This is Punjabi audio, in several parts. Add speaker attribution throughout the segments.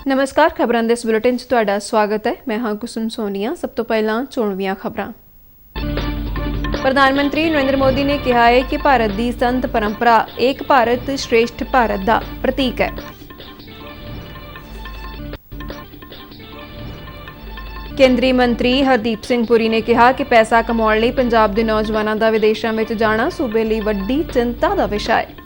Speaker 1: नमस्कार, खबरां दे इस बुलेटिन च तुहाडा स्वागत है। मैं हां कुसुम सोनिया। सब तो पहलां चोणवीआं खबरां। प्रधानमंत्री नरेंद्र मोदी ने कहा है कि भारत की संत परंपरा एक भारत श्रेष्ठ भारत का प्रतीक है। केंद्रीय मंत्री हरदीप सिंह पुरी ने कहा कि पैसा कमाने लई पंजाब के नौजवानों का विदेशों में जाना सूबे लई वड्डी चिंता का विषय है।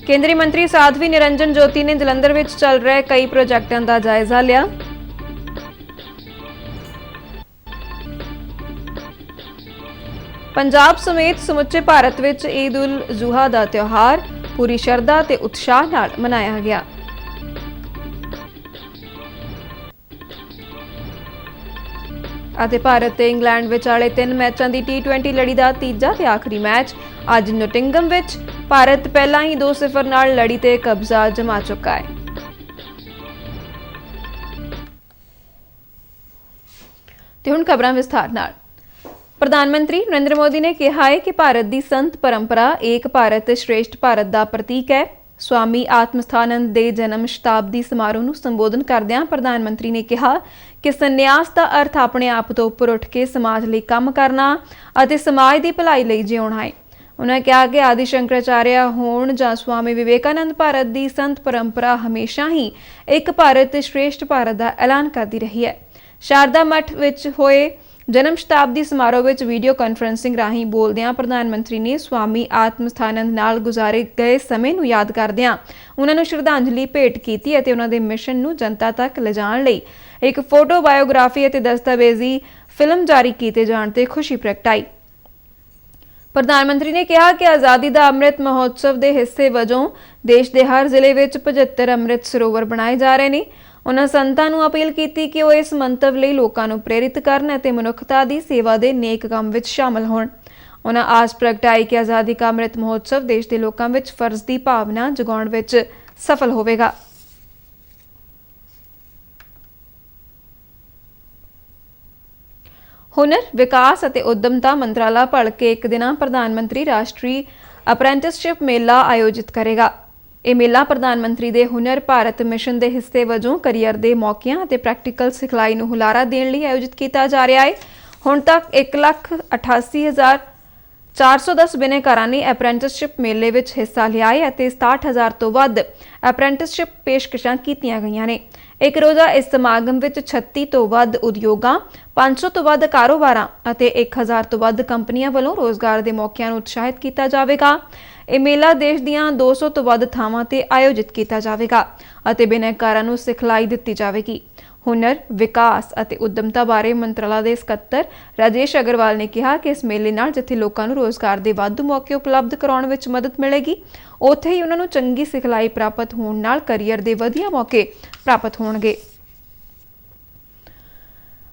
Speaker 1: केंद्रीय मंत्री साध्वी निरंजन ज्योति ने जलंधर में चल रहे कई प्रोजेक्टों का जायजा लिया। पंजाब समेत समुचे भारत में ईद उल जुहा का त्यौहार पूरी शरधा ते उत्साह नाल मनाया गया। भारत ते इंग्लैंड विचाले 3 मैचों की T20 लड़ी का तीजा ते आखिरी मैच अज नोटिंगम विच भारत पहला ही 2-0 नाल लड़ी ते कब्जा जमा चुका है। ते हुण खबरां विस्तार नाल। प्रधानमंत्री नरेंद्र मोदी ने कहा है कि भारत की संत परंपरा एक भारत श्रेष्ठ भारत का प्रतीक है। स्वामी आत्मस्थानंद के जन्म शताब्दी समारोह ਨੂੰ ਸੰਬੋਧਨ ਕਰਦਿਆਂ प्रधानमंत्री ने कहा कि संन्यास का अर्थ अपने आप तो उपर उठ के समाज ਲਈ ਕੰਮ करना ਅਤੇ समाज की भलाई ਲਈ ਜਿਉਣਾ है। उन्होंने कहा कि आदि शंकराचार्य होण जां स्वामी विवेकानंद भारत की संत परंपरा हमेशा ही एक भारत श्रेष्ठ भारत का ऐलान करती रही है। शारदा मठ विच होए जन्म शताब्दी समारोह में वीडियो कॉन्फ्रेंसिंग राही बोलदियां प्रधानमंत्री ने स्वामी आत्मस्थानंद नाल गुजारे गए समय नूं याद करदियां उन्होंने श्रद्धांजलि भेंट की और उन्होंने मिशन नूं जनता तक लिजाण लई एक फोटो बायोग्राफी और दस्तावेजी फिल्म जारी किए जाण ते खुशी प्रगटाई। प्रधानमंत्री ने कहा कि आज़ादी का अमृत महोत्सव के हिस्से वजों देश के हर जिले में 75 अमृत सरोवर बनाए जा रहे हैं। उन्होंने संतां नूं अपील की कि वो इस मंतव लई लोकां नूं प्रेरित करन अते मनुखता की सेवा के नेक काम विच शामिल होण। उन्होंने आस प्रगटाई कि आज़ादी का अमृत महोत्सव देश के लोकां विच फर्ज की भावना जगाउण विच सफल होवेगा। हुनर विकास और उद्यमता मंत्रालय भलके एक दिन प्रधानमंत्री राष्ट्रीय अप्रेंटिसशिप मेला आयोजित करेगा। यह मेला प्रधानमंत्री के हुनर भारत मिशन के हिस्से वजों करियर के मौकों और प्रैक्टिकल सिखलाई नूं हुलारा देने लई आयोजित किया जा रहा है। हुण तक 1,88,410 बिनेकारां ने अप्रेंटिसशिप मेले में हिस्सा लिया है और 67,000 तो वध अप्रेंटिसशिप पेशकशां कीतियां गईयां ने। एक रोज़ा इस समागम में 36 तो वध उद्योगां 500 तो वध कारोबारां और 1,000 तो वध कंपनियां वालों रोजगार के मौकों उत्साहित किया जाएगा। यह मेला देश दीआं 200 तो वध थावां ते आयोजित किया जाएगा और बिनेकारां नूं सिखलाई दी जाएगी। हुनर विकास और उद्यमता बारे मंत्रालय के सकत्तर राजेश अग्रवाल ने कहा कि इस मेले नाल जिथे लोकां नूं रोजगार के वाधू मौके उपलब्ध कराउण विच मदद मिलेगी उत्थे ही उन्हां नूं चंगी सिखलाई प्राप्त होण नाल करियर के वधिया मौके प्राप्त होणगे।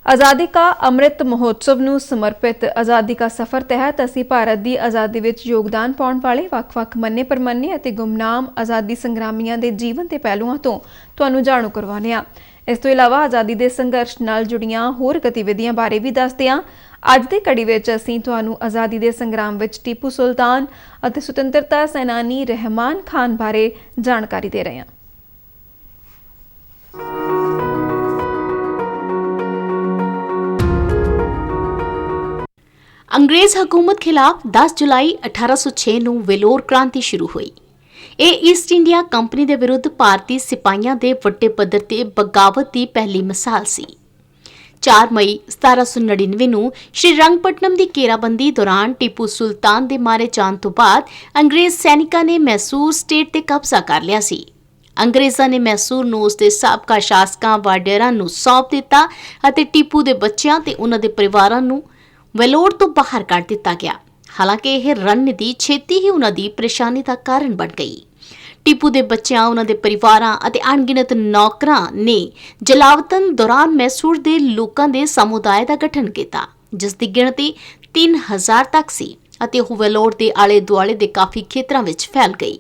Speaker 1: आज़ादी का अमृत महोत्सव नूं समर्पित आज़ादी का सफर तहत असी भारत की आज़ादी विच योगदान पाउण वाले वख-वख मन्ने परमन्ने अते गुमनाम आज़ादी संग्रामियों के जीवन के पहलुओं तो तुहानूं जाणू करवाउने आ। इस तो इलावा आज़ादी के संघर्ष नाल जुड़ियां होर गतिविधियां बारे भी दसदे हां। अज दी कड़ी विच असीं तुहानूं आज़ादी के संग्राम विच टीपू सुल्तान अते सुतंत्रता सेनानी रहमान खान बारे जानकारी दे रहे हां।
Speaker 2: अंग्रेज हुकूमत खिलाफ 10 जुलाई 1806 ਨੂੰ वेलोर क्रांति शुरू हुई। ਇਹ ਈਸਟ ਇੰਡੀਆ ਕੰਪਨੀ ਦੇ ਵਿਰੁੱਧ ਭਾਰਤੀ ਸਿਪਾਹੀਆਂ ਦੇ ਵੱਡੇ ਪੱਧਰ ਤੇ ਬਗਾਵਤ ਦੀ ਪਹਿਲੀ ਮਿਸਾਲ ਸੀ। 4 ਮਈ 1799 ਨੂੰ ਸ਼੍ਰੀ ਰੰਗਪਟਨਮ ਦੀ ਘੇਰਾਬੰਦੀ ਦੌਰਾਨ ਟੀਪੂ ਸੁਲਤਾਨ ਦੇ ਮਾਰੇ ਜਾਣ ਤੋਂ ਬਾਅਦ ਅੰਗਰੇਜ਼ ਸੈਨਿਕਾਂ ਨੇ ਮੈਸੂਰ ਸਟੇਟ ਤੇ ਕਬਜ਼ਾ ਕਰ ਲਿਆ ਸੀ। ਅੰਗਰੇਜ਼ਾਂ ਨੇ ਮੈਸੂਰ ਨੂੰ ਉਸ ਦੇ ਸਾਬਕਾ ਸ਼ਾਸਕਾਂ ਵਾਡੇਰਾਂ ਨੂੰ ਸੌਂਪ ਦਿੱਤਾ ਅਤੇ ਟੀਪੂ ਦੇ ਬੱਚਿਆਂ ਤੇ ਉਹਨਾਂ ਦੇ ਪਰਿਵਾਰਾਂ ਨੂੰ वेलोर तो बाहर काट दिता गया। हालांकि यह रणनीति छेती ही उन्हां दी परेशानी का कारण बन गई। टीपू के बच्चों उन्होंने परिवारों और अणगिणत नौकरां ने जलावतन दौरान मैसूर के लोगों के समुदाय का गठन किया जिसकी गिणती 3000 तक सी और वह वेलोर के आले दुआले के काफ़ी खेतरों में फैल गई।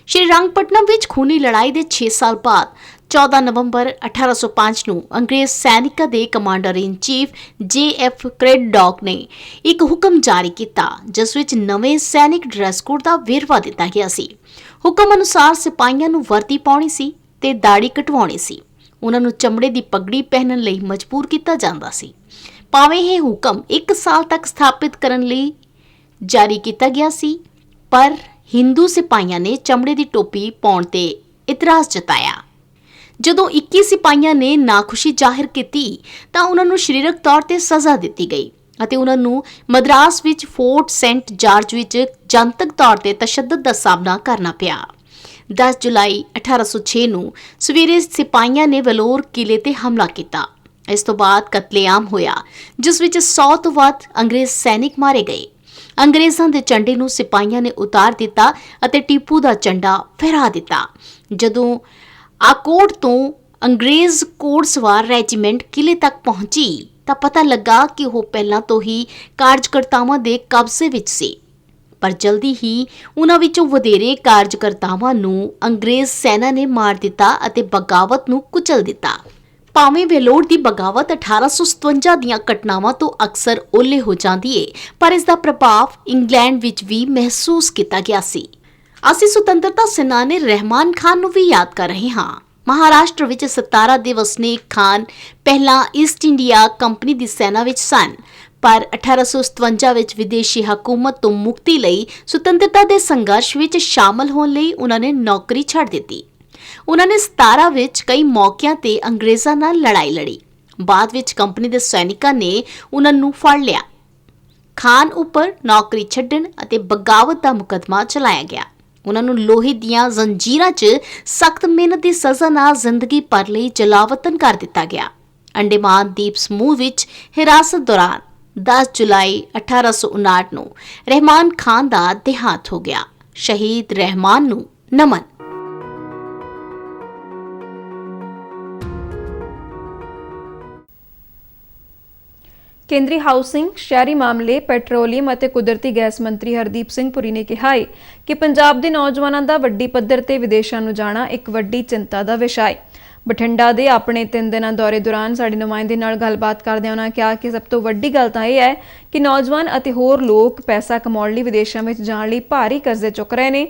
Speaker 2: श्री रंगपटनम विच खूनी लड़ाई के 6 साल बाद 14 ਨਵੰਬਰ 1805 ਨੂੰ ਅੰਗਰੇਜ਼ ਸੈਨਿਕਾਂ ਦੇ ਕਮਾਂਡਰ ਇਨ ਚੀਫ JF ਕ੍ਰੈਡੌਕ ਨੇ ਇੱਕ ਹੁਕਮ ਜਾਰੀ ਕੀਤਾ ਜਿਸ ਵਿੱਚ ਨਵੇਂ ਸੈਨਿਕ ਡਰੈਸ ਕੋਡ ਦਾ ਵੇਰਵਾ ਦਿੱਤਾ ਗਿਆ ਸੀ। ਹੁਕਮ ਅਨੁਸਾਰ ਸਿਪਾਹੀਆਂ ਨੂੰ ਵਰਦੀ ਪਾਉਣੀ ਸੀ ਤੇ ਦਾੜੀ ਕਟਵਾਉਣੀ ਸੀ। ਉਹਨਾਂ ਨੂੰ ਚਮੜੇ ਦੀ ਪਗੜੀ ਪਹਿਨਣ ਲਈ ਮਜਬੂਰ ਕੀਤਾ ਜਾਂਦਾ ਸੀ। ਭਾਵੇਂ ਇਹ ਹੁਕਮ 1 ਸਾਲ ਤੱਕ ਸਥਾਪਿਤ ਕਰਨ ਲਈ ਜਾਰੀ ਕੀਤਾ ਗਿਆ ਸੀ, ਪਰ ਹਿੰਦੂ ਸਿਪਾਹੀਆਂ ਨੇ ਚਮੜੇ ਦੀ ਟੋਪੀ ਪਾਉਣ ਤੇ ਇਤਰਾਜ਼ ਜਤਾਇਆ। ਜਦੋਂ 21 ਸਿਪਾਹੀਆਂ ਨੇ ਨਾਖੁਸ਼ੀ ਜ਼ਾਹਿਰ ਕੀਤੀ ਤਾਂ ਉਹਨਾਂ ਨੂੰ ਸਰੀਰਕ ਤੌਰ ਤੇ ਸਜ਼ਾ ਦਿੱਤੀ ਗਈ ਅਤੇ ਉਹਨਾਂ ਨੂੰ ਮਦਰਾਸ ਵਿੱਚ ਫੋਰਟ ਸੇਂਟ ਜਾਰਜ ਵਿੱਚ ਜਨਤਕ ਤੌਰ ਤੇ ਤਸ਼ੱਦਦ ਦਾ ਸਾਹਮਣਾ ਕਰਨਾ ਪਿਆ। 10 ਜੁਲਾਈ 1806 ਨੂੰ ਸਵੇਰੇ ਸਿਪਾਹੀਆਂ ਨੇ ਵੈਲੋਰ ਕਿਲੇ ਤੇ ਹਮਲਾ ਕੀਤਾ। ਇਸ ਤੋਂ ਬਾਅਦ ਕਤਲੇਆਮ ਹੋਇਆ ਜਿਸ ਵਿੱਚ 100 ਤੋਂ ਵੱਧ ਅੰਗਰੇਜ਼ ਸੈਨਿਕ ਮਾਰੇ ਗਏ। ਅੰਗਰੇਜ਼ਾਂ ਦੇ ਝੰਡੇ ਨੂੰ ਸਿਪਾਹੀਆਂ ਨੇ ਉਤਾਰ ਦਿੱਤਾ ਅਤੇ ਟੀਪੂ ਦਾ ਝੰਡਾ ਫਹਿਰਾ ਦਿੱਤਾ। ਜਦੋਂ ਆਕੋਟ ਤੋਂ ਅੰਗਰੇਜ਼ ਘੋੜਸਵਾਰ ਰੈਜੀਮੈਂਟ ਕਿਲੇ ਤੱਕ ਪਹੁੰਚੀ ਤਾਂ ਪਤਾ ਲੱਗਾ ਕਿ ਉਹ ਪਹਿਲਾਂ ਤੋਂ ਹੀ ਕਾਰਜਕਰਤਾਵਾਂ ਦੇ ਕਬਜ਼ੇ ਵਿੱਚ ਸੀ, ਪਰ ਜਲਦੀ ਹੀ ਉਹਨਾਂ ਵਿੱਚੋਂ ਵਧੇਰੇ ਕਾਰਜਕਰਤਾਵਾਂ ਨੂੰ ਅੰਗਰੇਜ਼ ਸੈਨਾ ਨੇ ਮਾਰ ਦਿੱਤਾ ਅਤੇ ਬਗਾਵਤ ਨੂੰ ਕੁਚਲ ਦਿੱਤਾ। ਭਾਵੇਂ ਵੈਲੋਰ ਦੀ ਬਗਾਵਤ 1857 ਦੀਆਂ ਘਟਨਾਵਾਂ ਤੋਂ ਅਕਸਰ ਓਲੇ ਹੋ ਜਾਂਦੀ ਏ, ਪਰ ਇਸ ਦਾ ਪ੍ਰਭਾਵ ਇੰਗਲੈਂਡ ਵਿੱਚ ਵੀ ਮਹਿਸੂਸ ਕੀਤਾ ਗਿਆ ਸੀ। ਅਸੀਂ ਸੁਤੰਤਰਤਾ ਸੈਨਾਨੀ ਰਹਿਮਾਨ ਖਾਨ ਨੂੰ ਵੀ ਯਾਦ ਕਰ ਰਹੇ ਹਾਂ। ਮਹਾਰਾਸ਼ਟਰ ਵਿੱਚ 17 ਦੇ ਵਸਨੀਕ ਖਾਨ ਪਹਿਲਾਂ ਈਸਟ ਇੰਡੀਆ ਕੰਪਨੀ ਦੀ ਸੈਨਾ ਵਿੱਚ ਸਨ, ਪਰ 1857 ਵਿੱਚ ਵਿਦੇਸ਼ੀ ਹਕੂਮਤ ਤੋਂ ਮੁਕਤੀ ਲਈ ਸੁਤੰਤਰਤਾ ਦੇ ਸੰਘਰਸ਼ ਵਿੱਚ ਸ਼ਾਮਲ ਹੋਣ ਲਈ ਉਹਨਾਂ ਨੇ ਨੌਕਰੀ ਛੱਡ ਦਿੱਤੀ। ਉਹਨਾਂ ਨੇ 17 ਵਿੱਚ ਕਈ ਮੌਕਿਆਂ ਤੇ ਅੰਗਰੇਜ਼ਾਂ ਨਾਲ ਲੜਾਈ ਲੜੀ। ਬਾਅਦ ਵਿੱਚ ਕੰਪਨੀ ਦੇ ਸੈਨਿਕਾਂ ਨੇ ਉਹਨਾਂ ਨੂੰ ਫੜ ਲਿਆ। ਖਾਨ ਉੱਪਰ ਨੌਕਰੀ ਛੱਡਣ ਅਤੇ ਬਗਾਵਤ ਦਾ ਮੁਕੱਦਮਾ ਚਲਾਇਆ ਗਿਆ। ਉਹਨਾਂ ਨੂੰ ਲੋਹੇ ਦੀਆਂ ਜ਼ੰਜੀਰਾਂ 'ਚ ਸਖਤ ਮਿਹਨਤ ਦੀ ਸਜ਼ਾ ਨਾਲ ਜ਼ਿੰਦਗੀ ਭਰ ਲਈ ਜਲਾਵਤਨ ਕਰ ਦਿੱਤਾ ਗਿਆ। ਅੰਡੇਮਾਨ ਦੀਪ ਸਮੂਹ ਵਿੱਚ ਹਿਰਾਸਤ ਦੌਰਾਨ 10 ਜੁਲਾਈ 1859 ਨੂੰ ਰਹਿਮਾਨ ਖਾਨ ਦਾ ਦੇਹਾਂਤ ਹੋ ਗਿਆ। ਸ਼ਹੀਦ ਰਹਿਮਾਨ ਨੂੰ ਨਮਨ।
Speaker 1: ਕੇਂਦਰੀ ਹਾਊਸਿੰਗ, ਸ਼ਹਿਰੀ ਮਾਮਲੇ, ਪੈਟਰੋਲੀਅਮ ਅਤੇ ਕੁਦਰਤੀ ਗੈਸ ਮੰਤਰੀ ਹਰਦੀਪ ਸਿੰਘ ਪੁਰੀ ਨੇ ਕਿਹਾ ਹੈ ਕਿ ਪੰਜਾਬ ਦੇ ਨੌਜਵਾਨਾਂ ਦਾ ਵੱਡੀ ਪੱਧਰ ਤੇ ਵਿਦੇਸ਼ਾਂ ਨੂੰ ਜਾਣਾ ਇੱਕ ਵੱਡੀ ਚਿੰਤਾ ਦਾ ਵਿਸ਼ਾ ਹੈ। ਬਠਿੰਡਾ ਦੇ ਆਪਣੇ 3 ਦਿਨਾਂ ਦੌਰੇ ਦੌਰਾਨ ਸਾਡੇ ਨੁਮਾਇੰਦੇ ਨਾਲ ਗੱਲਬਾਤ ਕਰਦਿਆਂ ਉਹਨਾਂ ਕਿਹਾ ਕਿ ਸਭ ਤੋਂ ਵੱਡੀ ਗੱਲ ਤਾਂ ਇਹ ਹੈ ਕਿ ਨੌਜਵਾਨ ਅਤੇ ਹੋਰ ਲੋਕ ਪੈਸਾ ਕਮਾਉਣ ਲਈ ਵਿਦੇਸ਼ਾਂ ਵਿੱਚ ਜਾਣ ਲਈ ਭਾਰੀ ਕਰਜ਼ੇ ਚੁੱਕ ਰਹੇ ਨੇ।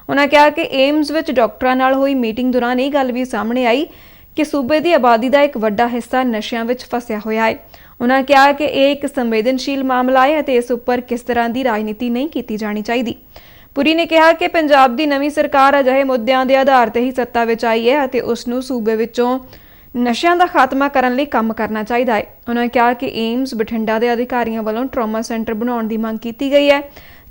Speaker 1: ਉਹਨਾਂ ਕਿਹਾ ਕਿ ਏਮਜ਼ ਵਿੱਚ ਡਾਕਟਰਾਂ ਨਾਲ ਹੋਈ ਮੀਟਿੰਗ ਦੌਰਾਨ ਇਹ ਗੱਲ ਵੀ ਸਾਹਮਣੇ ਆਈ ਕਿ ਸੂਬੇ ਦੀ ਆਬਾਦੀ ਦਾ ਇੱਕ ਵੱਡਾ ਹਿੱਸਾ ਨਸ਼ਿਆਂ ਵਿੱਚ ਫਸਿਆ ਹੋਇਆ ਹੈ। ਉਹਨਾਂ ਕਿਹਾ ਕਿ ਇਹ ਇੱਕ ਸੰਵੇਦਨਸ਼ੀਲ ਮਾਮਲਾ ਹੈ ਅਤੇ ਇਸ ਉੱਪਰ ਕਿਸ ਤਰ੍ਹਾਂ ਦੀ ਰਾਜਨੀਤੀ ਨਹੀਂ ਕੀਤੀ ਜਾਣੀ ਚਾਹੀਦੀ। ਪੁਰੀ ਨੇ ਕਿਹਾ ਕਿ ਪੰਜਾਬ ਦੀ ਨਵੀਂ ਸਰਕਾਰ ਅਜਿਹੇ ਮੁੱਦਿਆਂ ਦੇ ਆਧਾਰ ਤੇ ਹੀ ਸੱਤਾ ਵਿੱਚ ਆਈ ਹੈ ਅਤੇ ਉਸ ਨੂੰ ਸੂਬੇ ਵਿੱਚੋਂ ਨਸ਼ਿਆਂ ਦਾ ਖਾਤਮਾ ਕਰਨ ਲਈ ਕੰਮ ਕਰਨਾ ਚਾਹੀਦਾ ਹੈ। ਉਹਨਾਂ ਕਿਹਾ ਕਿ ਏਮਜ਼ ਬਠਿੰਡਾ ਦੇ ਅਧਿਕਾਰੀਆਂ ਵੱਲੋਂ ਟਰਾਮਾ ਸੈਂਟਰ ਬਣਾਉਣ ਦੀ ਮੰਗ ਕੀਤੀ ਗਈ ਹੈ,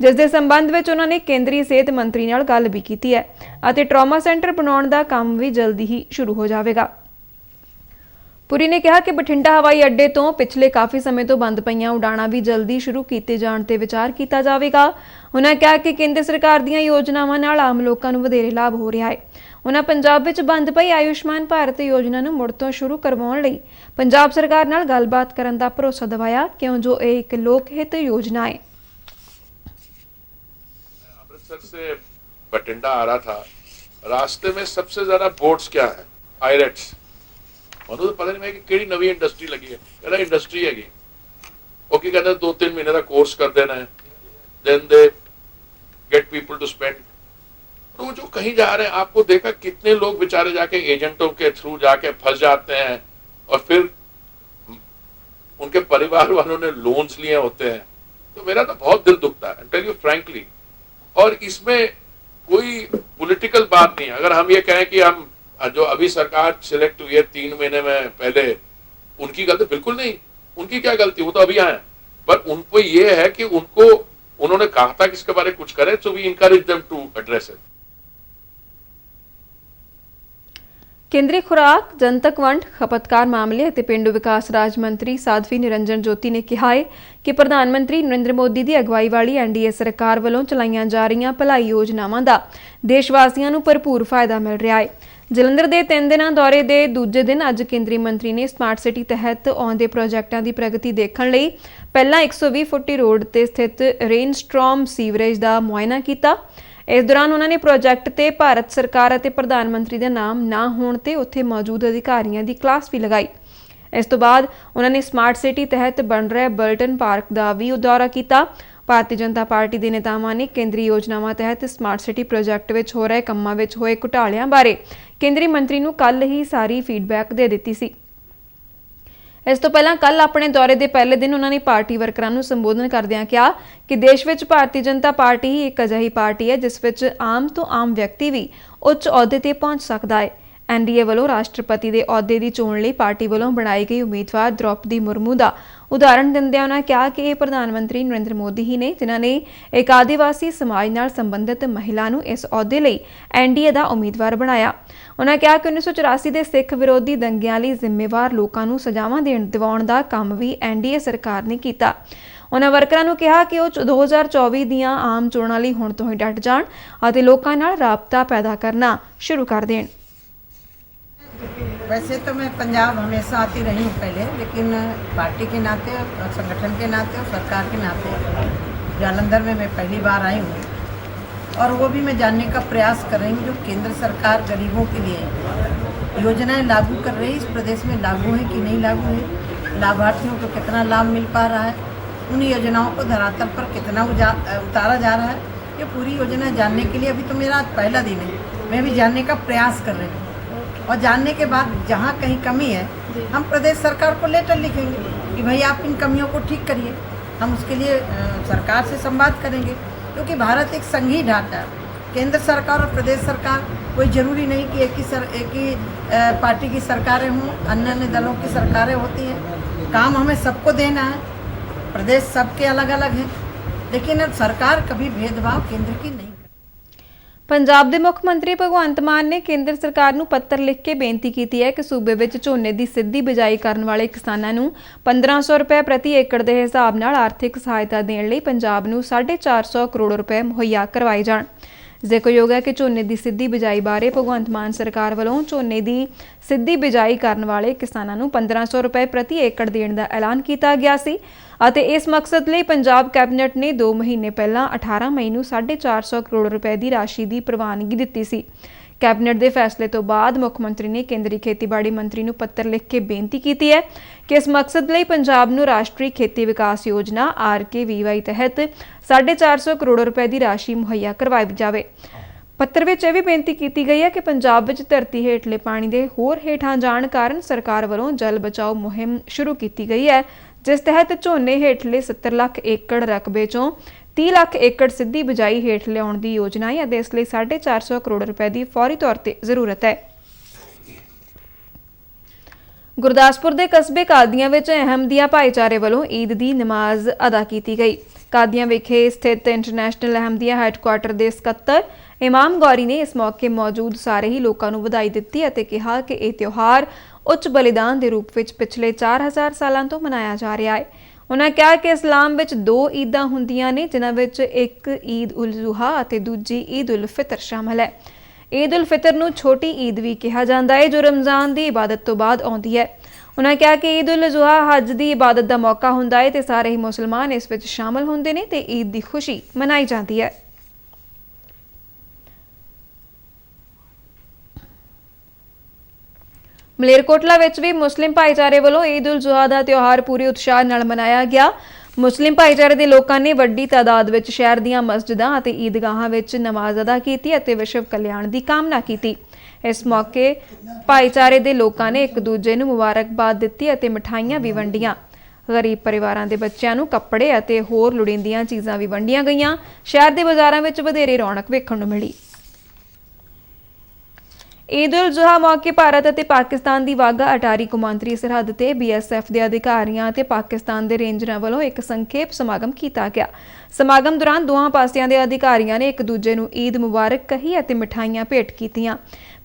Speaker 1: ਜਿਸ ਦੇ ਸੰਬੰਧ ਵਿੱਚ ਉਹਨਾਂ ਨੇ ਕੇਂਦਰੀ ਸਿਹਤ ਮੰਤਰੀ ਨਾਲ ਗੱਲ ਵੀ ਕੀਤੀ ਹੈ ਅਤੇ ਟਰਾਮਾ ਸੈਂਟਰ ਬਣਾਉਣ ਦਾ ਕੰਮ ਵੀ ਜਲਦੀ ਹੀ ਸ਼ੁਰੂ ਹੋ ਜਾਵੇਗਾ। ਪੁਰੀ ਨੇ ਕਿਹਾ ਕਿ ਬਠਿੰਡਾ ਹਵਾਈ ਅੱਡੇ ਤੋਂ ਪਿਛਲੇ ਕਾਫੀ ਸਮੇਂ ਤੋਂ ਬੰਦ ਪਈਆਂ ਉਡਾਣਾਂ ਵੀ ਜਲਦੀ ਸ਼ੁਰੂ ਕੀਤੇ ਜਾਣ ਤੇ ਵਿਚਾਰ ਕੀਤਾ ਜਾਵੇਗਾ। ਉਹਨਾਂ ਕਿਹਾ ਕਿ ਕੇਂਦਰ ਸਰਕਾਰ ਦੀਆਂ ਯੋਜਨਾਵਾਂ ਨਾਲ ਆਮ ਲੋਕਾਂ ਨੂੰ ਵਧੇਰੇ ਲਾਭ ਹੋ ਰਿਹਾ ਹੈ। ਉਹਨਾਂ ਪੰਜਾਬ ਵਿੱਚ ਬੰਦ ਪਈ ਆਯੁਸ਼ਮਾਨ ਭਾਰਤ ਯੋਜਨਾ ਨੂੰ ਮੁੜ ਤੋਂ ਸ਼ੁਰੂ ਕਰਵਾਉਣ ਲਈ ਪੰਜਾਬ ਸਰਕਾਰ ਨਾਲ ਗੱਲਬਾਤ ਕਰਨ ਦਾ ਭਰੋਸਾ ਦਿਵਾਇਆ, ਕਿਉਂ ਜੋ ਇਹ ਇੱਕ ਲੋਕ ਹਿੱਤ ਯੋਜਨਾ ਹੈ।
Speaker 3: अमृतसर से बठिंडा आ रहा था, रास्ते में सबसे ज्यादा बोर्ड्स क्या है, आयरेट्स। ਮੈਨੂੰ ਤਾਂ ਪਤਾ ਨਹੀਂ ਮੈਂ ਕਿ ਕਿਹੜੀ ਨਵੀਂ ਇੰਡਸਟਰੀ ਲੱਗੀ ਹੈ। ਕਹਿੰਦਾ ਇੰਡਸਟਰੀ ਹੈਗੀ। ਉਹ ਕੀ ਕਹਿੰਦਾ 2-3 ਮਹੀਨੇ ਦਾ ਕੋਰਸ ਕਰ देना है, then they get people to spend। तो जो कहीं जा रहे हैं, आपको देखा कितने लोग बेचारे जाके एजेंटों के थ्रू जाके फंस जाते हैं और फिर उनके परिवार वालों ने लोन्स लिए होते हैं। तो मेरा तो बहुत दिल दुखता है, टेल यू फ्रैंकली। और इसमें कोई पॉलिटिकल बात नहीं है। अगर हम ये कहें कि हम जो अभी सरकार सिलेक्ट हुई है 3 महीने में पहले, उनकी गलती बिल्कुल नहीं। उनकी क्या गलती, वो तो अभी आए, पर उनको ये है कि उन्होंने कहा था कि इसके बारे में कुछ करें, so we encourage them to address it।
Speaker 1: ਕੇਂਦਰੀ ਖੁਰਾਕ, ਜਨਤਕ ਵੰਡ, ਖਪਤਕਾਰ ਮਾਮਲੇ ਅਤੇ ਪੇਂਡੂ ਵਿਕਾਸ ਰਾਜ ਮੰਤਰੀ ਸਾਧਵੀ ਨਿਰੰਜਨ ਜੋਤੀ ਨੇ ਕਿਹਾ ਹੈ ਕਿ ਪ੍ਰਧਾਨ ਮੰਤਰੀ ਨਰਿੰਦਰ ਮੋਦੀ ਦੀ ਅਗਵਾਈ ਵਾਲੀ NDA ਸਰਕਾਰ ਵੱਲੋਂ ਚਲਾਈਆਂ ਜਾ ਰਹੀਆਂ ਭਲਾਈ ਯੋਜਨਾਵਾਂ ਦਾ ਦੇਸ਼ ਵਾਸੀਆਂ ਨੂੰ ਭਰਪੂਰ ਫਾਇਦਾ ਮਿਲ ਰਿਹਾ ਹੈ। ਜਲੰਧਰ ਦੇ 3 ਦਿਨਾਂ ਦੌਰੇ ਦੇ ਦੂਜੇ ਦਿਨ ਅੱਜ ਕੇਂਦਰੀ ਮੰਤਰੀ ਨੇ ਸਮਾਰਟ ਸਿਟੀ ਤਹਿਤ ਆਉਂਦੇ ਪ੍ਰੋਜੈਕਟਾਂ ਦੀ ਪ੍ਰਗਤੀ ਦੇਖਣ ਲਈ ਪਹਿਲਾਂ 120 ਫੁੱਟੀ ਰੋਡ ਤੇ ਸਥਿਤ ਰੇਨਸਟ੍ਰੋਮ ਸੀਵਰੇਜ ਦਾ ਮੁਆਇਨਾ ਕੀਤਾ। ਇਸ ਦੌਰਾਨ ਉਹਨਾਂ ਨੇ ਪ੍ਰੋਜੈਕਟ ਤੇ ਭਾਰਤ ਸਰਕਾਰ ਅਤੇ ਪ੍ਰਧਾਨ ਮੰਤਰੀ ਦਾ ਨਾਮ ਨਾ ਹੋਣ ਤੇ ਉੱਥੇ ਮੌਜੂਦ ਅਧਿਕਾਰੀਆਂ ਦੀ ਕਲਾਸ ਵੀ ਲਗਾਈ। ਇਸ ਤੋਂ ਬਾਅਦ ਉਹਨਾਂ ਨੇ ਸਮਾਰਟ ਸਿਟੀ ਤਹਿਤ ਬਣ ਰਹੇ ਬਰਟਨ ਪਾਰਕ ਦਾ ਵੀ ਦੌਰਾ ਕੀਤਾ। ਭਾਰਤੀ ਜਨਤਾ ਪਾਰਟੀ ਦੇ ਨੇਤਾਵਾਂ ਨੇ ਕੇਂਦਰੀ ਯੋਜਨਾਵਾਂ ਤਹਿਤ ਸਮਾਰਟ ਸਿਟੀ ਪ੍ਰੋਜੈਕਟ ਵਿੱਚ ਹੋ ਰਹੇ ਕੰਮਾਂ ਵਿੱਚ ਹੋਏ ਘੁਟਾਲਿਆਂ ਬਾਰੇ ਕੇਂਦਰੀ ਮੰਤਰੀ ਨੂੰ ਕੱਲ੍ਹ ਹੀ ਸਾਰੀ ਫੀਡਬੈਕ ਦੇ ਦਿੱਤੀ ਸੀ। ਇਸ ਤੋਂ ਪਹਿਲਾਂ ਕੱਲ੍ਹ ਆਪਣੇ ਦੌਰੇ ਦੇ ਪਹਿਲੇ ਦਿਨ ਉਹਨਾਂ ਨੇ ਪਾਰਟੀ ਵਰਕਰਾਂ ਨੂੰ ਸੰਬੋਧਨ ਕਰਦਿਆਂ ਕਿਹਾ ਕਿ ਦੇਸ਼ ਵਿੱਚ ਭਾਰਤੀ ਜਨਤਾ ਪਾਰਟੀ ਹੀ ਇੱਕ ਅਜਿਹੀ ਪਾਰਟੀ ਹੈ ਜਿਸ ਵਿੱਚ ਆਮ ਤੋਂ ਆਮ ਵਿਅਕਤੀ ਵੀ ਉੱਚ ਅਹੁਦੇ ਤੇ ਪਹੁੰਚ ਸਕਦਾ ਹੈ। ਐਨਡੀਏ ਵੱਲੋਂ ਰਾਸ਼ਟਰਪਤੀ ਦੇ ਅਹੁਦੇ ਦੀ ਚੋਣ ਲਈ ਪਾਰਟੀ ਵੱਲੋਂ ਬਣਾਈ ਗਈ ਉਮੀਦਵਾਰ ਦ੍ਰੌਪਦੀ ਮੁਰਮੂ ਦਾ ਉਦਾਹਰਣ ਦਿੰਦਿਆਂ ਉਹਨਾਂ ਕਿਹਾ ਕਿ ਇਹ ਪ੍ਰਧਾਨ ਮੰਤਰੀ ਨਰਿੰਦਰ ਮੋਦੀ ਹੀ ਨੇ ਜਿਨ੍ਹਾਂ ਨੇ ਇੱਕ ਆਦੀਵਾਸੀ ਸਮਾਜ ਨਾਲ ਸੰਬੰਧਿਤ ਮਹਿਲਾ ਨੂੰ ਇਸ ਅਹੁਦੇ ਲਈ ਐਨਡੀਏ ਦਾ ਉਮੀਦਵਾਰ ਬਣਾਇਆ। ਉਹਨਾਂ ਕਿਹਾ ਕਿ 1984 ਦੇ ਸਿੱਖ ਵਿਰੋਧੀ ਦੰਗਿਆਂ ਲਈ ਜ਼ਿੰਮੇਵਾਰ ਲੋਕਾਂ ਨੂੰ ਸਜ਼ਾਵਾਂ ਦਿਵਾਉਣ ਦਾ ਕੰਮ ਵੀ ਐਨਡੀਏ ਸਰਕਾਰ ਨੇ ਕੀਤਾ। ਉਹਨਾਂ ਵਰਕਰਾਂ ਨੂੰ ਕਿਹਾ ਕਿ ਉਹ 2024 ਦੀਆਂ ਆਮ ਚੋਣਾਂ ਲਈ ਹੁਣ ਤੋਂ ਹੀ ਡਟ ਜਾਣ ਅਤੇ ਲੋਕਾਂ ਨਾਲ ਰਾਬਤਾ ਪੈਦਾ ਕਰਨਾ ਸ਼ੁਰੂ ਕਰ ਦੇਣ।
Speaker 4: वैसे तो मैं पंजाब हमेशा आती रही हूँ पहले, लेकिन पार्टी के नाते और संगठन के नाते और सरकार के नाते जालंधर में मैं पहली बार आई हूँ और वो भी मैं जानने का प्रयास कर रही हूँ जो केंद्र सरकार गरीबों के लिए योजनाएं लागू कर रही है इस प्रदेश में लागू है कि नहीं लागू है, लाभार्थियों को कितना लाभ मिल पा रहा है, उन योजनाओं को धरातल पर कितना उतारा जा रहा है, ये पूरी योजना जानने के लिए अभी तो मेरा आज पहला दिन है। मैं भी जानने का प्रयास कर रही हूँ और जानने के बाद जहाँ कहीं कमी है हम प्रदेश सरकार को लेटर लिखेंगे कि भाई आप इन कमियों को ठीक करिए। हम उसके लिए सरकार से संवाद करेंगे क्योंकि भारत एक संघीय ढांचा है। केंद्र सरकार और प्रदेश सरकार कोई ज़रूरी नहीं कि एक ही पार्टी की सरकारें हों, अन्य अन्य दलों की सरकारें होती हैं। काम हमें सबको देना है, प्रदेश सबके अलग अलग हैं, लेकिन अब सरकार कभी भेदभाव केंद्र की नहीं।
Speaker 1: ਪੰਜਾਬ ਦੇ ਮੁੱਖ ਮੰਤਰੀ ਭਗਵੰਤ ਮਾਨ ਨੇ ਕੇਂਦਰ ਸਰਕਾਰ ਨੂੰ ਪੱਤਰ ਲਿਖ ਕੇ ਬੇਨਤੀ ਕੀਤੀ ਹੈ ਕਿ ਸੂਬੇ ਵਿੱਚ ਝੋਨੇ ਦੀ ਸਿੱਧੀ ਬਿਜਾਈ ਕਰਨ ਵਾਲੇ ਕਿਸਾਨਾਂ ਨੂੰ 1500 ਰੁਪਏ ਪ੍ਰਤੀ ਏਕੜ ਦੇ ਹਿਸਾਬ ਨਾਲ ਆਰਥਿਕ ਸਹਾਇਤਾ ਦੇਣ ਲਈ ਪੰਜਾਬ ਨੂੰ 450 ਕਰੋੜ ਰੁਪਏ ਮੁਹੱਈਆ ਕਰਵਾਏ ਜਾਣ। ਜ਼ਿਕਰਯੋਗ ਹੈ ਕਿ ਝੋਨੇ ਦੀ ਸਿੱਧੀ ਬਿਜਾਈ ਬਾਰੇ ਭਗਵੰਤ ਮਾਨ ਸਰਕਾਰ ਵੱਲੋਂ ਝੋਨੇ ਦੀ ਸਿੱਧੀ ਬਿਜਾਈ ਕਰਨ ਵਾਲੇ ਕਿਸਾਨਾਂ ਨੂੰ 1500 ਰੁਪਏ ਪ੍ਰਤੀ ਏਕੜ ਦੇਣ ਦਾ ਐਲਾਨ ਕੀਤਾ ਗਿਆ ਸੀ ਅਤੇ ਇਸ ਮਕਸਦ ਲਈ ਪੰਜਾਬ ਕੈਬਨਿਟ ਨੇ 2 ਮਹੀਨੇ ਪਹਿਲਾਂ 18 ਮਈ ਨੂੰ 450 ਕਰੋੜ ਰੁਪਏ ਦੀ ਰਾਸ਼ੀ ਦੀ ਪ੍ਰਵਾਨਗੀ ਦਿੱਤੀ ਸੀ। ਕੈਬਨਿਟ ਦੇ ਫੈਸਲੇ ਤੋਂ ਬਾਅਦ ਮੁੱਖ ਮੰਤਰੀ ਨੇ ਕੇਂਦਰੀ ਖੇਤੀਬਾੜੀ ਮੰਤਰੀ ਨੂੰ ਪੱਤਰ ਲਿਖ ਕੇ ਬੇਨਤੀ ਕੀਤੀ ਹੈ ਕਿ ਇਸ ਮਕਸਦ ਲਈ ਪੰਜਾਬ ਨੂੰ ਰਾਸ਼ਟਰੀ ਖੇਤੀ ਵਿਕਾਸ ਯੋਜਨਾ RKVY ਤਹਿਤ 450 ਕਰੋੜ ਰੁਪਏ ਦੀ ਰਾਸ਼ੀ ਮੁਹੱਈਆ ਕਰਵਾਈ ਜਾਵੇ। ਪੱਤਰ ਵਿੱਚ ਇਹ ਵੀ ਬੇਨਤੀ ਕੀਤੀ ਗਈ ਹੈ ਕਿ ਪੰਜਾਬ ਵਿੱਚ ਧਰਤੀ ਹੇਠਲੇ ਪਾਣੀ ਦੇ ਹੋਰ ਹੇਠਾਂ ਜਾਣ ਕਾਰਨ ਸਰਕਾਰ ਵੱਲੋਂ ਜਲ ਬਚਾਓ ਮੁਹਿੰਮ ਸ਼ੁਰੂ ਕੀਤੀ ਗਈ ਹੈ ਜਿਸ ਤਹਿਤ ਝੋਨੇ ਹੇਠਲੇ 70 ਲੱਖ ਏਕੜ ਰਕਬੇ ਚੋਂ 30 ਲੱਖ ਏਕੜ ਸਿੱਧੀ ਬਿਜਾਈ ਹੇਠ ਲਿਆਉਣ ਦੀ ਯੋਜਨਾ ਹੈ ਅਤੇ ਇਸ ਲਈ 450 ਕਰੋੜ ਰੁਪਏ ਦੀ ਫੌਰੀ ਤੌਰ ਤੇ ਜ਼ਰੂਰਤ ਹੈ। ਗੁਰਦਾਸਪੁਰ ਦੇ ਕਸਬੇ ਕਾਦੀਆਂ ਵਿੱਚ ਅਹਿਮਦੀਆ ਭਾਈਚਾਰੇ ਵੱਲੋਂ ਈਦ ਦੀ ਨਮਾਜ਼ ਅਦਾ ਕੀਤੀ ਗਈ। ਕਾਦੀਆਂ ਵਿਖੇ ਸਥਿਤ ਇੰਟਰਨੈਸ਼ਨਲ ਅਹਿਮਦੀਆ ਹੈੱਡਕੁਆਰਟਰ ਦੇ ਸਕੱਤਰ ਇਮਾਮ ਗੌਰੀ ਨੇ ਇਸ ਮੌਕੇ ਮੌਜੂਦ ਸਾਰੇ ਹੀ ਲੋਕਾਂ ਨੂੰ ਵਧਾਈ ਦਿੱਤੀ ਅਤੇ ਕਿਹਾ ਕਿ ਇਹ ਤਿਉਹਾਰ ਉੱਚ ਬਲੀਦਾਨ ਦੇ ਰੂਪ ਵਿੱਚ ਪਿਛਲੇ 4000 ਸਾਲਾਂ ਤੋਂ ਮਨਾਇਆ ਜਾ ਰਿਹਾ ਹੈ। ਉਹਨਾਂ ਕਿਹਾ ਕਿ ਇਸਲਾਮ ਵਿੱਚ 2 ਈਦਾਂ ਹੁੰਦੀਆਂ ਨੇ ਜਿਨ੍ਹਾਂ ਵਿੱਚ ਇੱਕ ਈਦ ਉਲ ਜ਼ੁਹਾ ਅਤੇ ਦੂਜੀ ਈਦ ਉਲ ਫਿਤਰ ਸ਼ਾਮਲ ਹੈ। ਈਦ ਉਲ ਫਿਤਰ ਨੂੰ ਛੋਟੀ ਈਦ ਵੀ ਕਿਹਾ ਜਾਂਦਾ ਹੈ ਜੋ ਰਮਜ਼ਾਨ ਦੀ ਇਬਾਦਤ ਤੋਂ ਬਾਅਦ ਆਉਂਦੀ ਹੈ। ਉਹਨਾਂ ਕਿਹਾ ਕਿ ਈਦ ਉਲ ਜ਼ੁਹਾ ਹੱਜ ਦੀ ਇਬਾਦਤ ਦਾ ਮੌਕਾ ਹੁੰਦਾ ਹੈ ਤੇ ਸਾਰੇ ਹੀ ਮੁਸਲਮਾਨ ਇਸ ਵਿੱਚ ਸ਼ਾਮਲ ਹੁੰਦੇ ਨੇ ਤੇ ਈਦ ਦੀ ਖੁਸ਼ੀ ਮਨਾਈ ਜਾਂਦੀ ਹੈ। ਮਲੇਰਕੋਟਲਾ ਵਿੱਚ ਵੀ ਮੁਸਲਿਮ ਭਾਈਚਾਰੇ ਵੱਲੋਂ ਈਦ ਉਲ ਜ਼ੁਹਾ ਦਾ ਤਿਉਹਾਰ ਪੂਰੇ ਉਤਸ਼ਾਹ ਨਾਲ ਮਨਾਇਆ ਗਿਆ। ਮੁਸਲਿਮ ਭਾਈਚਾਰੇ ਦੇ ਲੋਕਾਂ ਨੇ ਵੱਡੀ ਤਾਦਾਦ ਵਿੱਚ ਸ਼ਹਿਰ ਦੀਆਂ ਮਸਜਿਦਾਂ ਅਤੇ ਈਦਗਾਹਾਂ ਵਿੱਚ ਨਮਾਜ਼ ਅਦਾ ਕੀਤੀ ਅਤੇ ਵਿਸ਼ਵ ਕਲਿਆਣ ਦੀ ਕਾਮਨਾ ਕੀਤੀ। ਇਸ ਮੌਕੇ ਭਾਈਚਾਰੇ ਦੇ ਲੋਕਾਂ ਨੇ ਇੱਕ ਦੂਜੇ ਨੂੰ ਮੁਬਾਰਕਬਾਦ ਦਿੱਤੀ ਅਤੇ ਮਿਠਾਈਆਂ ਵੀ ਵੰਡੀਆਂ। ਗਰੀਬ ਪਰਿਵਾਰਾਂ ਦੇ ਬੱਚਿਆਂ ਨੂੰ ਕੱਪੜੇ ਅਤੇ ਹੋਰ ਲੋੜੀਂਦੀਆਂ ਚੀਜ਼ਾਂ ਵੀ ਵੰਡੀਆਂ ਗਈਆਂ। ਸ਼ਹਿਰ ਦੇ ਬਾਜ਼ਾਰਾਂ ਵਿੱਚ ਵਧੇਰੇ ਰੌਣਕ ਵੇਖਣ ਨੂੰ ਮਿਲੀ। ਈਦ ਉਲ ਜ਼ੁਹਾ ਮੌਕੇ ਭਾਰਤ ਅਤੇ ਪਾਕਿਸਤਾਨ ਦੀ ਵਾਘਾ ਅਟਾਰੀ ਕੌਮਾਂਤਰੀ ਸਰਹੱਦ ਤੇ BSF ਦੇ ਅਧਿਕਾਰੀਆਂ ਅਤੇ ਪਾਕਿਸਤਾਨ ਦੇ ਰੇਂਜਰਾਂ ਵੱਲੋਂ ਇੱਕ ਸੰਖੇਪ ਸਮਾਗਮ ਕੀਤਾ ਗਿਆ। ਸਮਾਗਮ ਦੌਰਾਨ ਦੋਹਾਂ ਪਾਸਿਆਂ ਦੇ ਅਧਿਕਾਰੀਆਂ ਨੇ ਇੱਕ ਦੂਜੇ ਨੂੰ ਈਦ ਮੁਬਾਰਕ ਕਹੀ ਅਤੇ ਮਿਠਾਈਆਂ ਭੇਟ ਕੀਤੀਆਂ।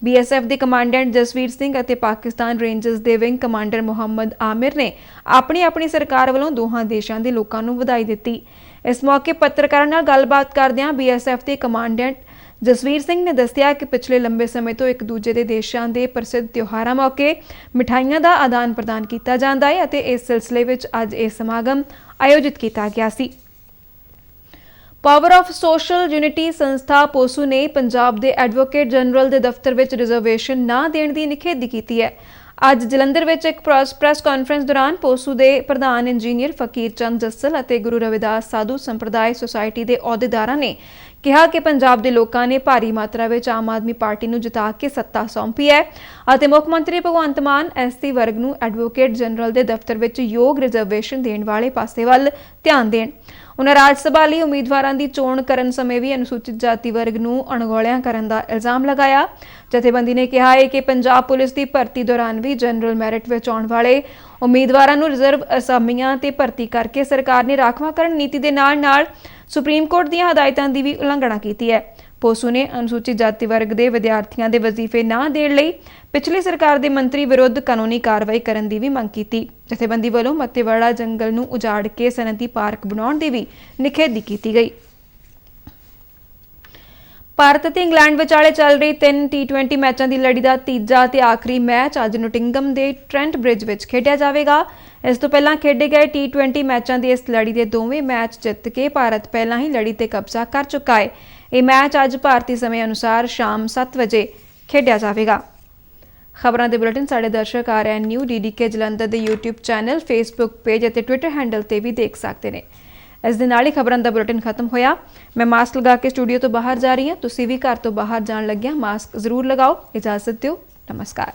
Speaker 1: BSF ਦੇ ਕਮਾਂਡੈਂਟ ਜਸਵੀਰ ਸਿੰਘ ਅਤੇ ਪਾਕਿਸਤਾਨ ਰੇਂਜਰਸ ਦੇ ਵਿੰਗ ਕਮਾਂਡਰ ਮੁਹੰਮਦ ਆਮਿਰ ਨੇ ਆਪਣੀ ਸਰਕਾਰ ਵੱਲੋਂ ਦੋਹਾਂ ਦੇਸ਼ਾਂ ਦੇ ਲੋਕਾਂ ਨੂੰ ਵਧਾਈ ਦਿੱਤੀ। ਇਸ ਮੌਕੇ ਪੱਤਰਕਾਰਾਂ ਨਾਲ ਗੱਲਬਾਤ ਕਰਦਿਆਂ BSF ਦੇ ਕਮਾਂਡੈਂਟ ਜਸਵੀਰ ਸਿੰਘ ਨੇ ਦੱਸਿਆ ਕਿ ਪਿਛਲੇ ਲੰਬੇ ਸਮੇਂ ਤੋਂ ਇੱਕ ਦੂਜੇ ਦੇ ਦੇਸ਼ਾਂ ਦੇ ਪ੍ਰਸਿੱਧ ਤਿਉਹਾਰਾਂ ਮੌਕੇ ਮਿਠਾਈਆਂ ਦਾ ਆਦਾਨ ਪ੍ਰਦਾਨ ਕੀਤਾ ਜਾਂਦਾ ਹੈ ਅਤੇ ਇਸ ਸਿਲਸਿਲੇ ਵਿੱਚ ਅੱਜ ਇਹ ਸਮਾਗਮ ਆਯੋਜਿਤ ਕੀਤਾ ਗਿਆ ਸੀ। ਪਾਵਰ ਆਫ ਸੋਸ਼ਲ ਯੂਨਿਟੀ ਸੰਸਥਾ ਪੋਸੂ ਨੇ ਪੰਜਾਬ ਦੇ ਐਡਵੋਕੇਟ ਜਨਰਲ ਦੇ ਦਫ਼ਤਰ ਵਿੱਚ ਰਿਜ਼ਰਵੇਸ਼ਨ ਨਾ ਦੇਣ ਦੀ ਨਿਖੇਧੀ ਕੀਤੀ ਹੈ। ਅੱਜ ਜਲੰਧਰ ਵਿੱਚ ਇੱਕ ਪ੍ਰੈਸ ਕਾਨਫਰੰਸ ਦੌਰਾਨ ਪੋਸੂ ਦੇ ਪ੍ਰਧਾਨ ਇੰਜੀਨੀਅਰ ਫਕੀਰ ਚੰਦ ਜੱਸਲ ਅਤੇ ਗੁਰੂ ਰਵਿਦਾਸ ਸਾਧੂ ਸੰਪਰਦਾਇ ਸੁਸਾਇਟੀ ਦੇ ਅਹੁਦੇਦਾਰਾਂ ਨੇ ਕਿਹਾ ਕਿ ਪੰਜਾਬ ਦੇ ਲੋਕਾਂ ਨੇ ਭਾਰੀ ਮਾਤਰਾ ਵਿੱਚ ਆਮ ਆਦਮੀ ਪਾਰਟੀ ਨੂੰ ਜਿਤਾ ਕੇ ਸੱਤਾ ਸੌਂਪੀ ਹੈ ਅਤੇ ਮੁੱਖ ਮੰਤਰੀ ਭਗਵੰਤ ਮਾਨ ਐਸਸੀ ਵਰਗ ਨੂੰ ਐਡਵੋਕੇਟ ਜਨਰਲ ਦੇ ਦਫ਼ਤਰ ਵਿੱਚ ਯੋਗ ਰਿਜ਼ਰਵੇਸ਼ਨ ਦੇਣ ਵਾਲੇ ਪਾਸੇ ਵੱਲ ਧਿਆਨ ਦੇਣ। ਉਨ੍ਹਾਂ ਰਾਜ ਸਭਾ ਲਈ ਉਮੀਦਵਾਰਾਂ ਦੀ ਚੋਣ ਕਰਨ ਸਮੇਂ ਵੀ ਅਨੁਸੂਚਿਤ ਜਾਤੀ ਵਰਗ ਨੂੰ ਅਣਗੌਲਿਆਂ ਕਰਨ ਦਾ ਇਲਜ਼ਾਮ ਲਗਾਇਆ। ਜਥੇਬੰਦੀ ਨੇ ਕਿਹਾ ਹੈ ਕਿ ਪੰਜਾਬ ਪੁਲਿਸ ਦੀ ਭਰਤੀ ਦੌਰਾਨ ਵੀ ਜਨਰਲ ਮੈਰਿਟ ਵਿੱਚ ਆਉਣ ਵਾਲੇ ਉਮੀਦਵਾਰਾਂ ਨੂੰ ਰਿਜ਼ਰਵ ਅਸਾਮੀਆਂ ਤੇ ਭਰਤੀ ਕਰਕੇ ਸਰਕਾਰ ਨੇ ਰਾਖਵਾਂਕਰਨ ਨੀਤੀ ਦੇ ਨਾਲ-ਨਾਲ ਸੁਪਰੀਮ ਕੋਰਟ ਦੀਆਂ ਹਦਾਇਤਾਂ ਦੀ ਵੀ ਉਲੰਘਣਾ ਕੀਤੀ ਹੈ। ਪੋਸੂ ਨੇ ਅਨੁਸੂਚਿਤ ਜਾਤੀ ਵਰਗ ਦੇ ਵਿਦਿਆਰਥੀਆਂ ਦੇ ਵਜ਼ੀਫੇ ਨਾ ਦੇਣ ਲਈ ਪਿਛਲੀ ਸਰਕਾਰ ਦੇ ਮੰਤਰੀ ਵਿਰੁੱਧ ਕਾਨੂੰਨੀ ਕਾਰਵਾਈ ਕਰਨ ਦੀ ਵੀ ਮੰਗ ਕੀਤੀ। ਜਥੇਬੰਦੀ ਵੱਲੋਂ ਮੱਤੇਵਾੜਾ ਜੰਗਲ ਨੂੰ ਉਜਾੜ ਕੇ ਸਨਅਤੀ ਪਾਰਕ ਬਣਾਉਣ ਦੀ ਵੀ ਨਿਖੇਧੀ ਕੀਤੀ ਗਈ। ਭਾਰਤ ਅਤੇ ਇੰਗਲੈਂਡ ਵਿਚਾਲੇ ਚੱਲ ਰਹੀ 3 T20 ਮੈਚਾਂ ਦੀ ਲੜੀ ਦਾ ਤੀਜਾ ਤੇ ਆਖਰੀ ਮੈਚ ਅੱਜ ਨੋਟਿੰਗਮ ਦੇ ਟ੍ਰੈਂਟ ਬ੍ਰਿਜ ਵਿੱਚ ਖੇਡਿਆ ਜਾਵੇਗਾ। ਇਸ ਤੋਂ ਪਹਿਲਾਂ ਖੇਡੇ ਗਏ T20 ਮੈਚਾਂ ਦੀ ਇਸ ਲੜੀ ਦੇ ਦੋਵੇਂ ਮੈਚ ਜਿੱਤ ਕੇ ਭਾਰਤ ਪਹਿਲਾਂ ਹੀ ਲੜੀ ਤੇ ਕਬਜ਼ਾ ਕਰ ਚੁੱਕਾ ਹੈ। ਇਹ ਮੈਚ ਅੱਜ ਭਾਰਤੀ ਸਮੇਂ ਅਨੁਸਾਰ ਸ਼ਾਮ 7 ਵਜੇ ਖੇਡਿਆ ਜਾਵੇਗਾ। ਖਬਰਾਂ ਦੇ ਬੁਲੇਟਿਨ ਸਾਡੇ ਦਰਸ਼ਕ RN ਨਿਊ DDK ਜਲੰਧਰ ਦੇ YouTube ਚੈਨਲ, Facebook ਪੇਜ ਅਤੇ Twitter ਹੈਂਡਲ ਤੇ ਵੀ ਦੇਖ ਸਕਦੇ ਨੇ। ਇਸ ਦੇ ਨਾਲ ਹੀ ਖਬਰਾਂ ਦਾ ਬੁਲੇਟਿਨ ਖਤਮ ਹੋਇਆ। ਮੈਂ ਮਾਸਕ ਲਗਾ ਕੇ ਸਟੂਡੀਓ ਤੋਂ ਬਾਹਰ ਜਾ ਰਹੀ ਹਾਂ। ਤੁਸੀਂ ਵੀ ਘਰ ਤੋਂ ਬਾਹਰ ਜਾਣ ਲੱਗਿਆ ਮਾਸਕ ਜ਼ਰੂਰ ਲਗਾਓ। ਇਜਾਜ਼ਤ ਦਿਓ। ਨਮਸਕਾਰ।